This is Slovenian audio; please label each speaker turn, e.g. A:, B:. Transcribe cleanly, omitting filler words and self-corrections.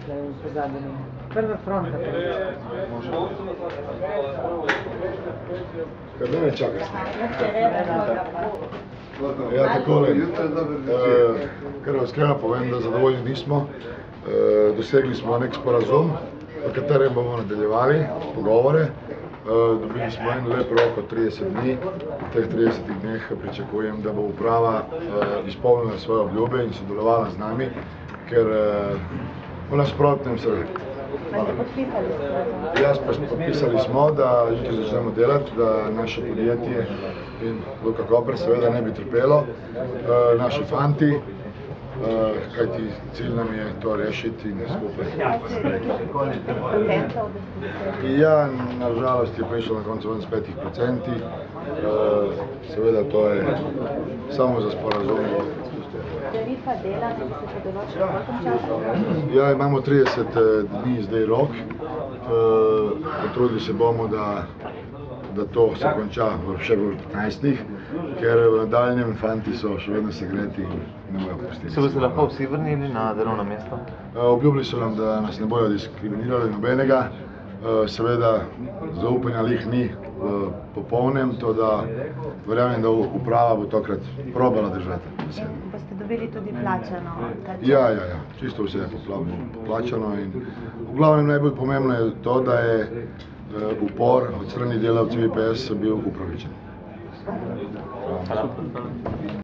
A: tukaj v pozadnji? Prva fronta.
B: Kaj mene čakaš? Ja, takole. Kar iskreno povem, da zadovoljni nismo. Dosegli smo nek sporazum, v katerem bomo nadaljevali pogovore. Dobili smo en lep rok od 30 dni. V teh 30 dneh pričakujem, da bo uprava izpolnila svoje obljube in sodelovala z nami, ker v nasprotnem se podpisali smo, da jutri začnemo delati, da naše podjetje in Luka Koper seveda ne bi trpelo, naši fanti, kajti cilj nam je to rešiti in skupaj. Ja, nažalost je prišlo na koncu ven s 5%, seveda to je samo za sporazum.
C: Tarifa dela, da bi se podoločila v tem času?
B: Ja, imamo 30 dni zdaj rok. Potrudili se bomo, da to se konča še v 15-ih, ker v nadaljnjem fanti so še vedno segreti in ne bojo pustiti.
D: Se boste lahko vsi vrnili na delovno mesto?
B: Obljubili so nam, da nas ne bojo diskriminirali nobenega. Seveda zaupanja lih ni v popolnem, to da verjamem, da uprava bo tokrat probala držati.
C: Boste dobili tudi plačano?
B: Ja, čisto vse je poplačano in v glavnem najbolj pomembno je to, da je upor od strani delavcev IPS bil upravičen.